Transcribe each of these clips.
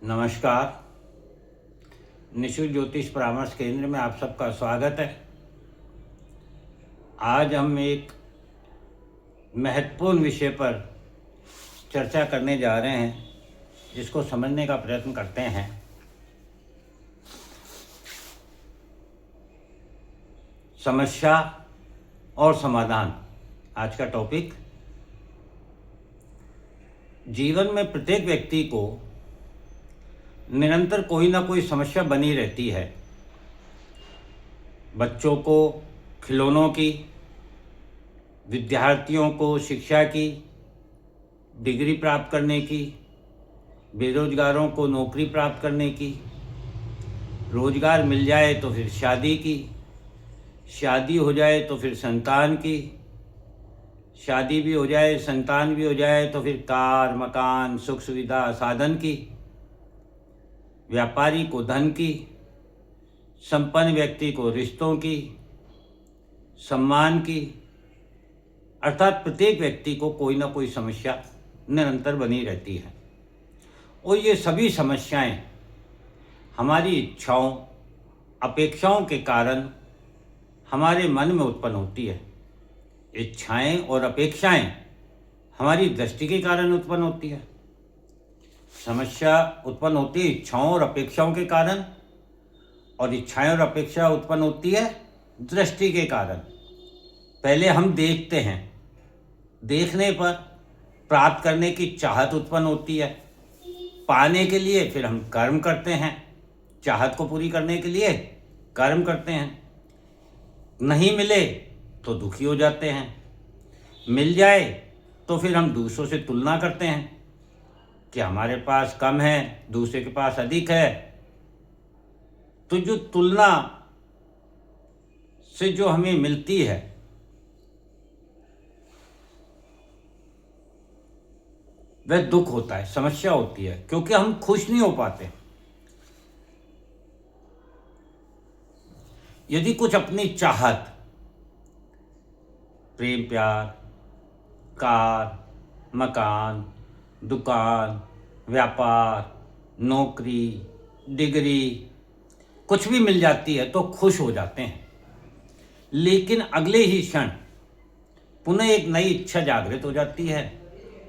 नमस्कार। निशुल्क ज्योतिष परामर्श केंद्र में आप सबका स्वागत है। आज हम एक महत्वपूर्ण विषय पर चर्चा करने जा रहे हैं, जिसको समझने का प्रयत्न करते हैं। समस्या और समाधान आज का टॉपिक। जीवन में प्रत्येक व्यक्ति को निरंतर कोई ना कोई समस्या बनी रहती है। बच्चों को खिलौनों की, विद्यार्थियों को शिक्षा की, डिग्री प्राप्त करने की, बेरोजगारों को नौकरी प्राप्त करने की, रोजगार मिल जाए तो फिर शादी की, शादी हो जाए तो फिर संतान की, शादी भी हो जाए संतान भी हो जाए तो फिर कार मकान सुख सुविधा साधन की, व्यापारी को धन की, संपन्न व्यक्ति को रिश्तों की, सम्मान की। अर्थात प्रत्येक व्यक्ति को कोई ना कोई समस्या निरंतर बनी रहती है। और ये सभी समस्याएं हमारी इच्छाओं अपेक्षाओं के कारण हमारे मन में उत्पन्न होती है। इच्छाएं और अपेक्षाएं हमारी दृष्टि के कारण उत्पन्न होती है। समस्या उत्पन्न होती है इच्छाओं और अपेक्षाओं के कारण, और इच्छाएं और अपेक्षा उत्पन्न होती है दृष्टि के कारण। पहले हम देखते हैं, देखने पर प्राप्त करने की चाहत उत्पन्न होती है। पाने के लिए फिर हम कर्म करते हैं, चाहत को पूरी करने के लिए कर्म करते हैं। नहीं मिले तो दुखी हो जाते हैं, मिल जाए तो फिर हम दूसरों से तुलना करते हैं कि हमारे पास कम है, दूसरे के पास अधिक है। तो जो तुलना से जो हमें मिलती है, वह दुख होता है, समस्या होती है, क्योंकि हम खुश नहीं हो पाते। यदि कुछ अपनी चाहत, प्रेम प्यार, कार मकान, दुकान, व्यापार, नौकरी, डिग्री कुछ भी मिल जाती है तो खुश हो जाते हैं। लेकिन अगले ही क्षण पुनः एक नई इच्छा जागृत हो जाती है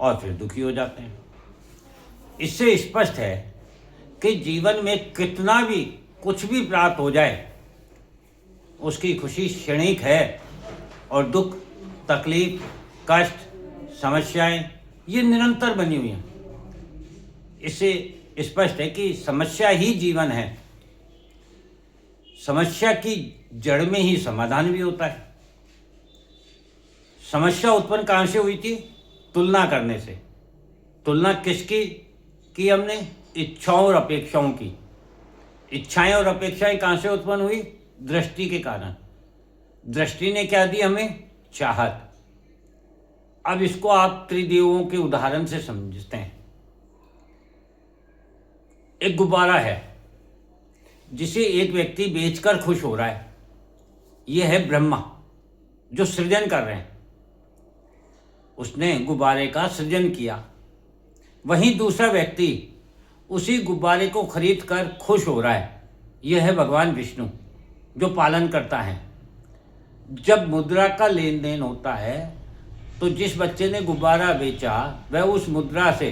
और फिर दुखी हो जाते हैं। इससे स्पष्ट है कि जीवन में कितना भी कुछ भी प्राप्त हो जाए, उसकी खुशी क्षणिक है और दुख, तकलीफ, कष्ट, समस्याएं ये निरंतर बनी हुई हैं। इससे स्पष्ट है कि समस्या ही जीवन है। समस्या की जड़ में ही समाधान भी होता है। समस्या उत्पन्न कहाँ से हुई थी? तुलना करने से। तुलना किसकी की हमने? इच्छाओं और अपेक्षाओं की। इच्छाएं और अपेक्षाएं कहाँ से उत्पन्न हुई? दृष्टि के कारण। दृष्टि ने क्या दी हमें? चाहत। अब इसको आप त्रिदेवों के उदाहरण से समझते हैं। एक गुब्बारा है जिसे एक व्यक्ति बेचकर खुश हो रहा है। यह है ब्रह्मा जो सृजन कर रहे हैं। उसने गुब्बारे का सृजन किया। वहीं दूसरा व्यक्ति उसी गुब्बारे को खरीद कर खुश हो रहा है। यह है भगवान विष्णु जो पालन करता है। जब मुद्रा का लेन देन होता है तो जिस बच्चे ने गुब्बारा बेचा वह उस मुद्रा से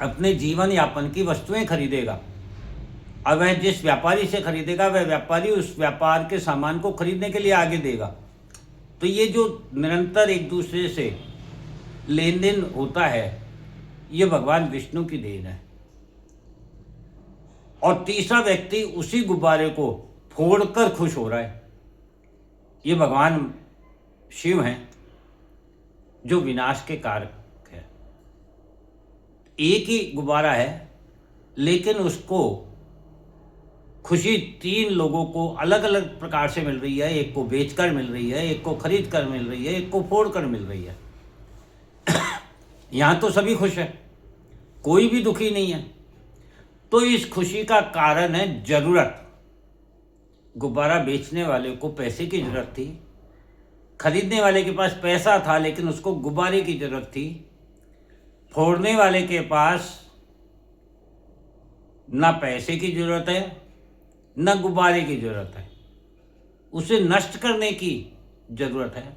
अपने जीवन यापन की वस्तुएं खरीदेगा, और वह जिस व्यापारी से खरीदेगा वह व्यापारी उस व्यापार के सामान को खरीदने के लिए आगे देगा। तो ये जो निरंतर एक दूसरे से लेन देन होता है, ये भगवान विष्णु की देन है। और तीसरा व्यक्ति उसी गुब्बारे को फोड़कर खुश हो रहा है। ये भगवान शिव हैं जो विनाश के कारक है। एक ही गुब्बारा है लेकिन उसको खुशी तीन लोगों को अलग अलग प्रकार से मिल रही है। एक को बेचकर मिल रही है, एक को खरीद कर मिल रही है, एक को फोड़कर मिल रही है। यहाँ तो सभी खुश है, कोई भी दुखी नहीं है। तो इस खुशी का कारण है जरूरत। गुब्बारा बेचने वाले को पैसे की जरूरत थी, खरीदने वाले के पास पैसा था लेकिन उसको गुब्बारे की जरूरत थी। फोड़ने वाले के पास ना पैसे की जरूरत है, न गुब्बारे की जरूरत है, उसे नष्ट करने की जरूरत है।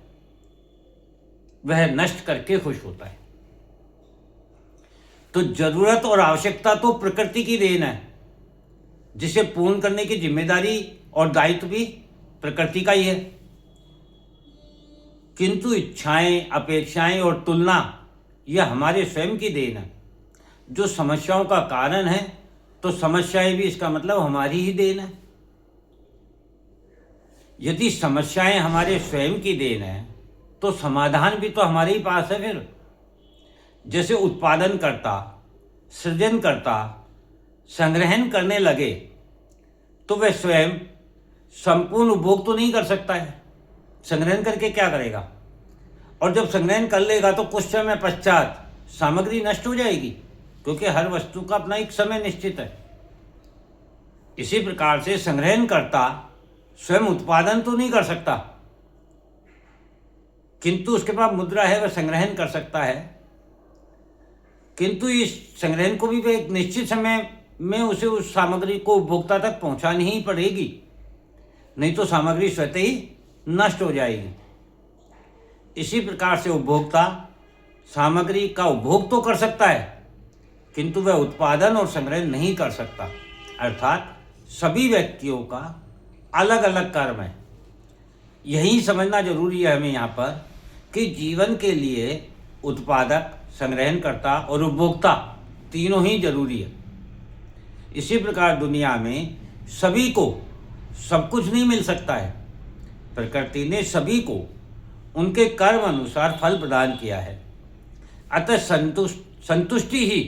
वह नष्ट करके खुश होता है। तो जरूरत और आवश्यकता तो प्रकृति की देन है, जिसे पूर्ण करने की जिम्मेदारी और दायित्व भी प्रकृति का ही है। किंतु इच्छाएं, अपेक्षाएं और तुलना यह हमारे स्वयं की देन है। जो समस्याओं का कारण है, तो समस्याएं भी इसका मतलब हमारी ही देन है। यदि समस्याएं हमारे स्वयं की देन है, तो समाधान भी तो हमारे ही पास है। फिर जैसे उत्पादन करता, सृजन करता, संग्रहण करने लगे, तो वह स्वयं संपूर्ण उपभोग तो नहीं कर सकता है। संग्रहण करके क्या करेगा? और जब संग्रहण कर लेगा तो कुछ समय पश्चात सामग्री नष्ट हो जाएगी, क्योंकि हर वस्तु का अपना एक समय निश्चित है। इसी प्रकार से संग्रहण करता स्वयं उत्पादन तो नहीं कर सकता, किंतु उसके पास मुद्रा है, वह संग्रहण कर सकता है। किंतु इस संग्रहण को भी वह एक निश्चित समय में उसे उस सामग्री को उपभोक्ता तक पहुंचानी ही पड़ेगी, नहीं तो सामग्री स्वतः ही नष्ट हो जाएगी। इसी प्रकार से उपभोक्ता सामग्री का उपभोग तो कर सकता है, किंतु वह उत्पादन और संग्रहण नहीं कर सकता। अर्थात सभी व्यक्तियों का अलग अलग कर्म है। यही समझना जरूरी है हमें यहाँ पर कि जीवन के लिए उत्पादक, संग्रहणकर्ता और उपभोक्ता तीनों ही जरूरी है। इसी प्रकार दुनिया में सभी को सब कुछ नहीं मिल सकता है। प्रकृति ने सभी को उनके कर्म अनुसार फल प्रदान किया है। अतः संतुष्टि ही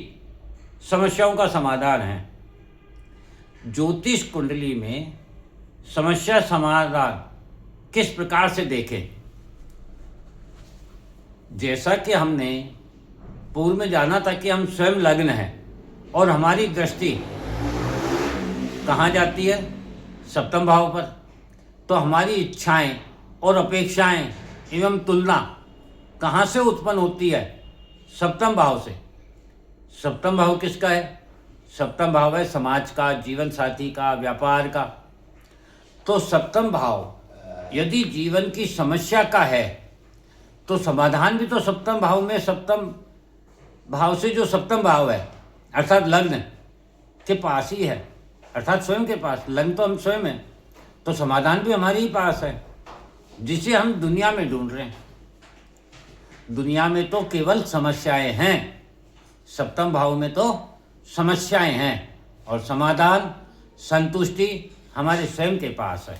समस्याओं का समाधान है। ज्योतिष कुंडली में समस्या समाधान किस प्रकार से देखें? जैसा कि हमने पूर्व में जाना था कि हम स्वयं लग्न हैं और हमारी दृष्टि कहाँ जाती है? सप्तम भाव पर। तो हमारी इच्छाएं और अपेक्षाएं एवं तुलना कहाँ से उत्पन्न होती है? सप्तम भाव से। सप्तम भाव किसका है? सप्तम भाव है समाज का, जीवन साथी का, व्यापार का। तो सप्तम भाव यदि जीवन की समस्या का है, तो समाधान भी तो सप्तम भाव में, सप्तम भाव से जो सप्तम भाव है अर्थात लग्न के पास ही है, अर्थात स्वयं के पास। लग्न तो हम स्वयं हैं, तो समाधान भी हमारे ही पास है, जिसे हम दुनिया में ढूंढ रहे हैं। दुनिया में तो केवल समस्याएं हैं, सप्तम भाव में तो समस्याएं हैं, और समाधान, संतुष्टि हमारे स्वयं के पास है।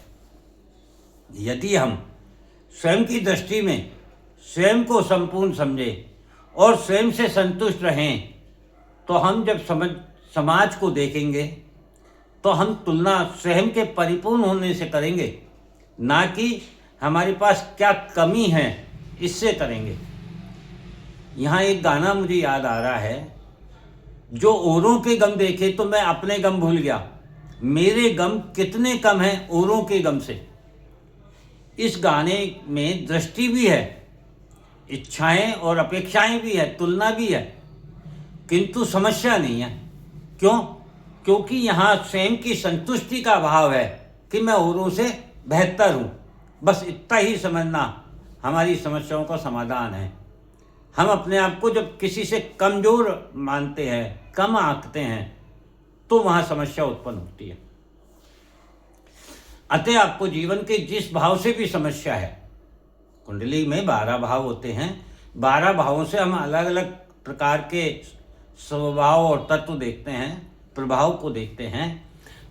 यदि हम स्वयं की दृष्टि में स्वयं को संपूर्ण समझें और स्वयं से संतुष्ट रहें, तो हम जब समाज को देखेंगे तो हम तुलना स्वयं के परिपूर्ण होने से करेंगे, ना कि हमारे पास क्या कमी है इससे करेंगे। यहाँ एक गाना मुझे याद आ रहा है, जो औरों के गम देखे तो मैं अपने गम भूल गया, मेरे गम कितने कम हैं औरों के गम से। इस गाने में दृष्टि भी है, इच्छाएं और अपेक्षाएं भी है, तुलना भी है, किंतु समस्या नहीं है। क्यों? क्योंकि यहाँ स्वयं की संतुष्टि का भाव है कि मैं औरों से बेहतर हूँ। बस इतना ही समझना हमारी समस्याओं का समाधान है। हम अपने आप को जब किसी से कमज़ोर मानते हैं, कम आंकते हैं, तो वहाँ समस्या उत्पन्न होती है। अतः आपको जीवन के जिस भाव से भी समस्या है, कुंडली में 12 भाव होते हैं, 12 भावों से हम अलग अलग प्रकार के स्वभाव और तत्व देखते हैं, प्रभाव को देखते हैं।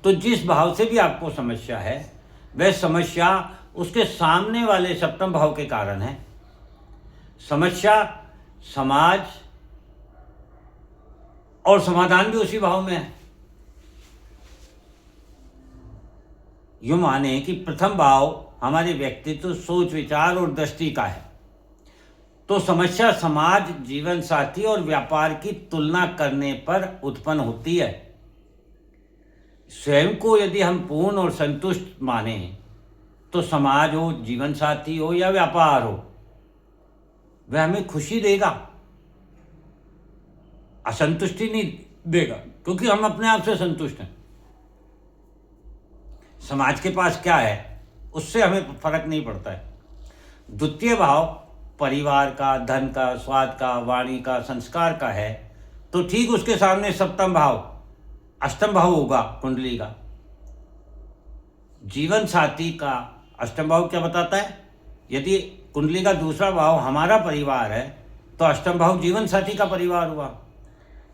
तो जिस भाव से भी आपको समस्या है, वह समस्या उसके सामने वाले सप्तम भाव के कारण है। समस्या, समाज और समाधान भी उसी भाव में है। यूँ माने कि प्रथम भाव हमारे व्यक्तित्व, सोच, विचार और दृष्टि का है, तो समस्या समाज, जीवन साथी और व्यापार की तुलना करने पर उत्पन्न होती है। स्वयं को यदि हम पूर्ण और संतुष्ट माने, तो समाज हो, जीवन साथी हो या व्यापार हो, वह हमें खुशी देगा, असंतुष्टि नहीं देगा, क्योंकि हम अपने आप से संतुष्ट हैं। समाज के पास क्या है उससे हमें फर्क नहीं पड़ता है। द्वितीय भाव परिवार का, धन का, स्वाद का, वाणी का, संस्कार का है, तो ठीक उसके सामने सप्तम भाव, अष्टम भाव होगा कुंडली का। जीवन साथी का अष्टम भाव क्या बताता है? यदि कुंडली का दूसरा भाव हमारा परिवार है तो अष्टम भाव जीवन साथी का परिवार हुआ।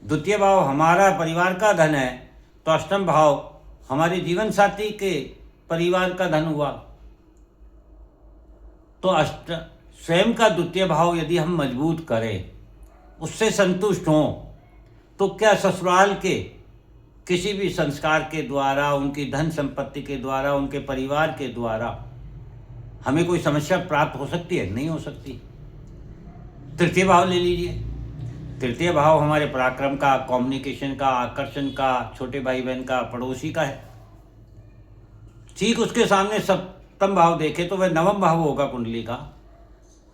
द्वितीय भाव हमारा परिवार का धन है तो अष्टम भाव हमारे जीवन साथी के परिवार का धन हुआ। तो स्वयं का द्वितीय भाव यदि हम मजबूत करें, उससे संतुष्ट हों, तो क्या ससुराल के किसी भी संस्कार के द्वारा, उनकी धन संपत्ति के द्वारा, उनके परिवार के द्वारा हमें कोई समस्या प्राप्त हो सकती है? नहीं हो सकती। तृतीय भाव ले लीजिए। तृतीय भाव हमारे पराक्रम का, कम्युनिकेशन का, आकर्षण का, छोटे भाई बहन का, पड़ोसी का है। ठीक उसके सामने सप्तम भाव देखे तो वह नवम भाव होगा कुंडली का।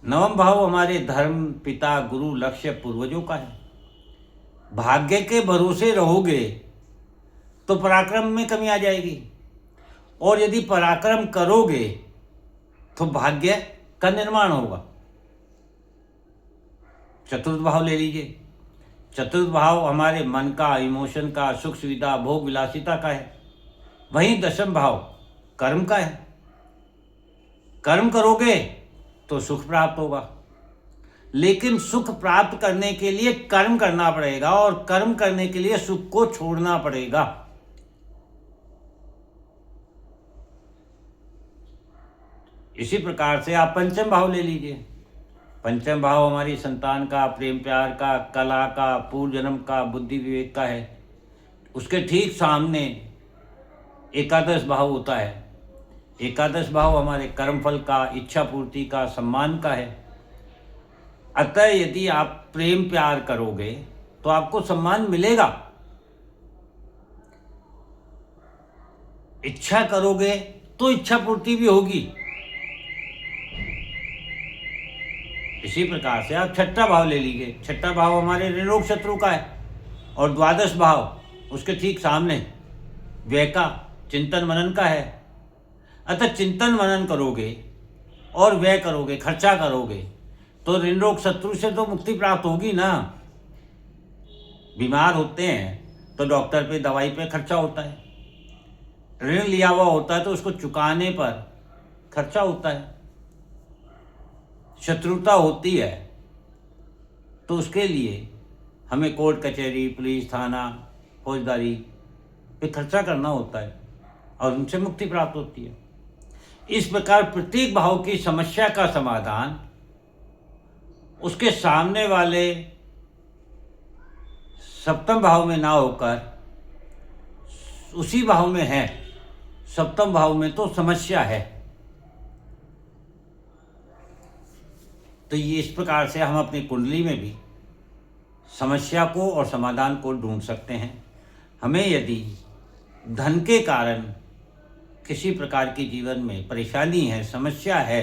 नवम भाव हमारे धर्म, पिता, गुरु, लक्ष्य, पूर्वजों का है। भाग्य के भरोसे रहोगे तो पराक्रम में कमी आ जाएगी, और यदि पराक्रम करोगे तो भाग्य का निर्माण होगा। चतुर्थ भाव ले लीजिए। चतुर्थ भाव हमारे मन का, इमोशन का, सुख सुविधा, भोग विलासिता का है। वहीं दशम भाव कर्म का है। कर्म करोगे तो सुख प्राप्त होगा, लेकिन सुख प्राप्त करने के लिए कर्म करना पड़ेगा, और कर्म करने के लिए सुख को छोड़ना पड़ेगा। इसी प्रकार से आप पंचम भाव ले लीजिए। पंचम भाव हमारी संतान का, प्रेम प्यार का, कला का, पूर्व जन्म का, बुद्धि विवेक का है। उसके ठीक सामने एकादश भाव होता है। एकादश भाव हमारे कर्मफल का, इच्छा पूर्ति का, सम्मान का है। अतः यदि आप प्रेम प्यार करोगे तो आपको सम्मान मिलेगा। इच्छा करोगे तो इच्छा पूर्ति भी होगी। इसी प्रकार से आप छठा भाव ले लीजिए। छठा भाव हमारे ऋण शत्रु का है, और द्वादश भाव उसके ठीक सामने व्यय का, चिंतन मनन का है। अतः चिंतन मनन करोगे और व्यय करोगे, खर्चा करोगे, तो ऋण रोग शत्रु से तो मुक्ति प्राप्त होगी ना। बीमार होते हैं तो डॉक्टर पे, दवाई पे खर्चा होता है। ऋण लिया हुआ होता है तो उसको चुकाने पर खर्चा होता है। शत्रुता होती है तो उसके लिए हमें कोर्ट कचहरी, पुलिस थाना, फौजदारी पे खर्चा करना होता है, और उनसे मुक्ति प्राप्त होती है। इस प्रकार प्रत्येक भाव की समस्या का समाधान उसके सामने वाले सप्तम भाव में ना होकर उसी भाव में है। सप्तम भाव में तो समस्या है। तो ये इस प्रकार से हम अपनी कुंडली में भी समस्या को और समाधान को ढूंढ सकते हैं। हमें यदि धन के कारण किसी प्रकार की जीवन में परेशानी है, समस्या है,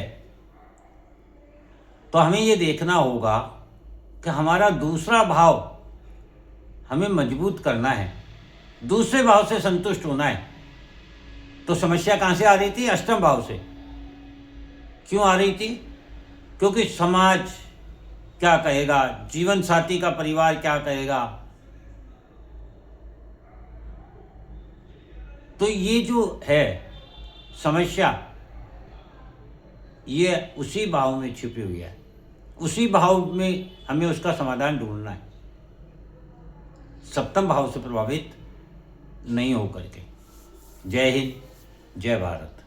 तो हमें ये देखना होगा कि हमारा दूसरा भाव हमें मजबूत करना है, दूसरे भाव से संतुष्ट होना है। तो समस्या कहाँ से आ रही थी? अष्टम भाव से। क्यों आ रही थी? क्योंकि समाज क्या कहेगा, जीवन साथी का परिवार क्या कहेगा। तो ये जो है समस्या, ये उसी भाव में छिपी हुई है। उसी भाव में हमें उसका समाधान ढूंढना है, सप्तम भाव से प्रभावित नहीं होकर के। जय हिंद, जय भारत।